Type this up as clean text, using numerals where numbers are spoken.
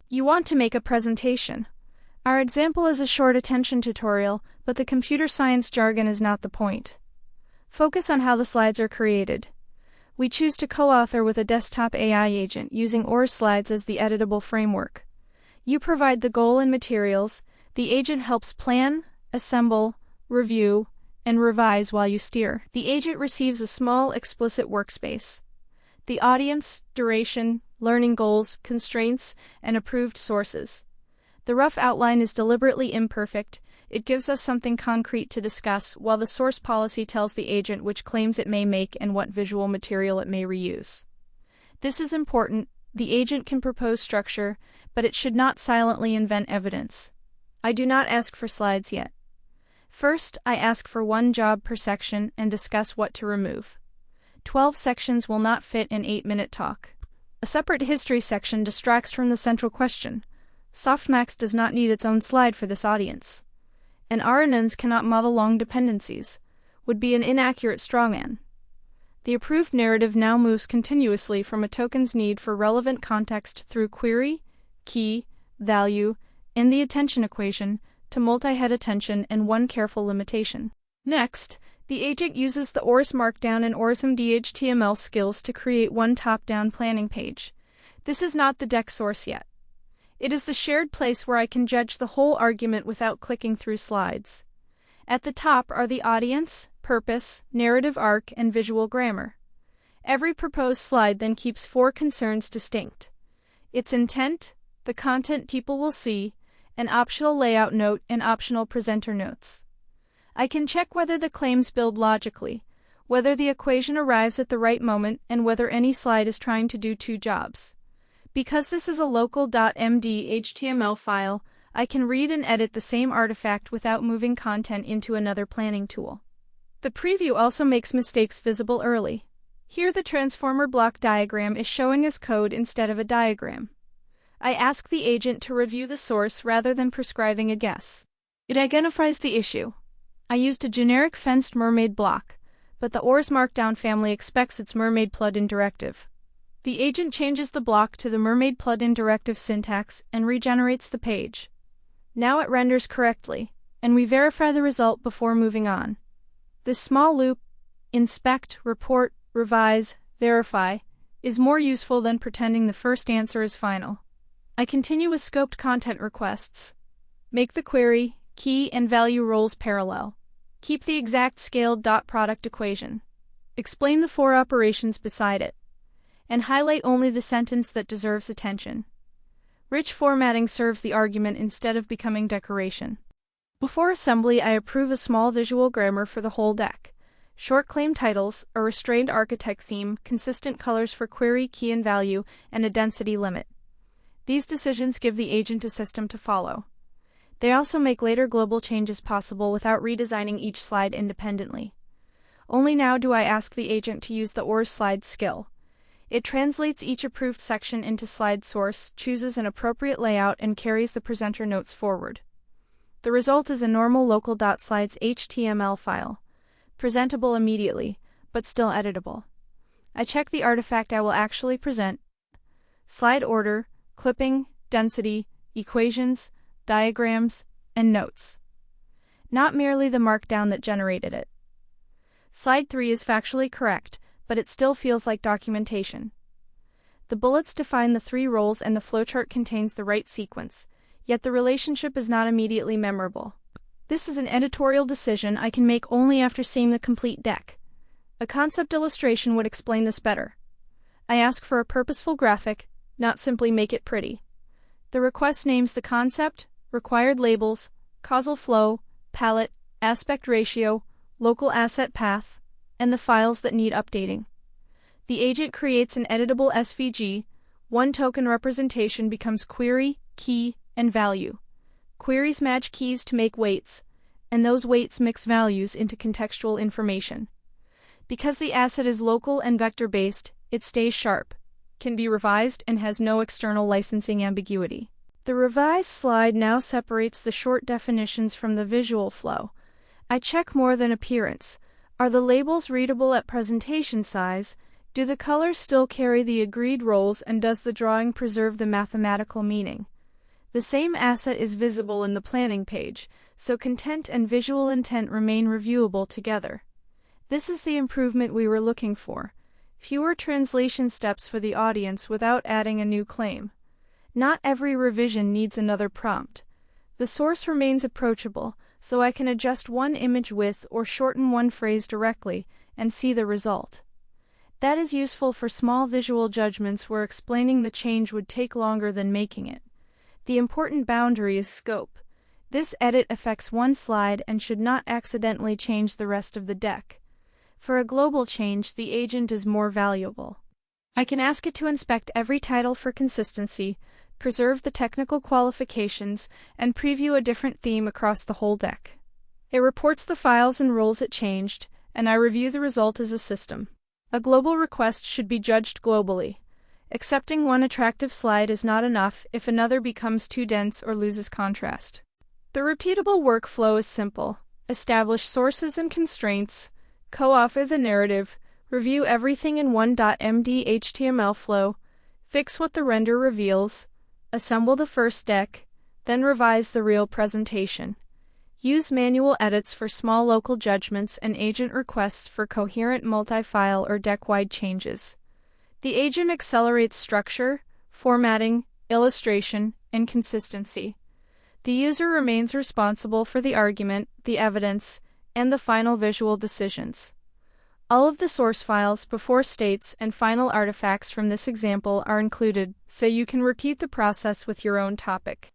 You want to make a presentation. Our example is a short attention tutorial, but the computer science jargon is not the point. Focus on how the slides are created. We choose to co-author with a desktop AI agent using orz-slides as the editable framework. You provide the goal and materials, the agent helps plan, assemble, review, and revise while you steer. The agent receives a small, explicit workspace. The audience, duration, learning goals, constraints, and approved sources. The rough outline is deliberately imperfect. It gives us something concrete to discuss, while the source policy tells the agent which claims it may make and what visual material it may reuse. This is important. The agent can propose structure, but it should not silently invent evidence. I do not ask for slides yet. First, I ask for one job per section and discuss what to remove. 12 sections will not fit an 8-minute talk. A separate history section distracts from the central question. Softmax does not need its own slide for this audience. And RNNs cannot model long dependencies, would be an inaccurate strawman. The approved narrative now moves continuously from a token's need for relevant context through query, key, value, and the attention equation, to multi-head attention and one careful limitation. Next, the agent uses the orz markdown and orz-md HTML skills to create one top-down planning page. This is not the deck source yet. It is the shared place where I can judge the whole argument without clicking through slides. At the top are the audience, purpose, narrative arc, and visual grammar. Every proposed slide then keeps 4 concerns distinct: its intent, the content people will see, an optional layout note, and optional presenter notes. I can check whether the claims build logically, whether the equation arrives at the right moment, and whether any slide is trying to do 2 jobs. Because this is a local.md HTML file, I can read and edit the same artifact without moving content into another planning tool. The preview also makes mistakes visible early. Here the transformer block diagram is showing as code instead of a diagram. I ask the agent to review the source rather than prescribing a guess. It identifies the issue. I used a generic fenced mermaid block, but the orz markdown family expects its mermaid plugin directive. The agent changes the block to the mermaid plugin directive syntax and regenerates the page. Now it renders correctly, and we verify the result before moving on. This small loop, inspect, report, revise, verify, is more useful than pretending the first answer is final. I continue with scoped content requests. Make the query, key, and value roles parallel. Keep the exact scaled dot product equation. Explain the 4 operations beside it. And highlight only the sentence that deserves attention. Rich formatting serves the argument instead of becoming decoration. Before assembly, I approve a small visual grammar for the whole deck. Short claim titles, a restrained architect theme, consistent colors for query, key, and value, and a density limit. These decisions give the agent a system to follow. They also make later global changes possible without redesigning each slide independently. Only now do I ask the agent to use the orz-slides skill. It translates each approved section into slide source, chooses an appropriate layout, and carries the presenter notes forward. The result is a normal local.slides HTML file, presentable immediately, but still editable. I check the artifact I will actually present: slide order, clipping, density, equations, diagrams, and notes. Not merely the markdown that generated it. Slide 3 is factually correct, but it still feels like documentation. The bullets define the 3 roles and the flowchart contains the right sequence, yet the relationship is not immediately memorable. This is an editorial decision I can make only after seeing the complete deck. A concept illustration would explain this better. I ask for a purposeful graphic, not simply make it pretty. The request names the concept, required labels, causal flow, palette, aspect ratio, local asset path, and the files that need updating. The agent creates an editable SVG. One token representation becomes query, key, and value. Queries match keys to make weights, and those weights mix values into contextual information. Because the asset is local and vector-based, it stays sharp, can be revised, and has no external licensing ambiguity. The revised slide now separates the short definitions from the visual flow. I check more than appearance. Are the labels readable at presentation size? Do the colors still carry the agreed roles, and does the drawing preserve the mathematical meaning? The same asset is visible in the planning page, so content and visual intent remain reviewable together. This is the improvement we were looking for. Fewer translation steps for the audience without adding a new claim. Not every revision needs another prompt. The source remains approachable, so I can adjust one image width or shorten one phrase directly and see the result. That is useful for small visual judgments where explaining the change would take longer than making it. The important boundary is scope. This edit affects one slide and should not accidentally change the rest of the deck. For a global change, the agent is more valuable. I can ask it to inspect every title for consistency, preserve the technical qualifications, and preview a different theme across the whole deck. It reports the files and roles it changed, and I review the result as a system. A global request should be judged globally. Accepting one attractive slide is not enough if another becomes too dense or loses contrast. The repeatable workflow is simple. Establish sources and constraints, co-author the narrative, review everything in one .md HTML flow, fix what the render reveals, assemble the first deck, then revise the real presentation. Use manual edits for small local judgments and agent requests for coherent multi-file or deck-wide changes. The agent accelerates structure, formatting, illustration, and consistency. The user remains responsible for the argument, the evidence, and the final visual decisions. All of the source files, before states, and final artifacts from this example are included, so you can repeat the process with your own topic.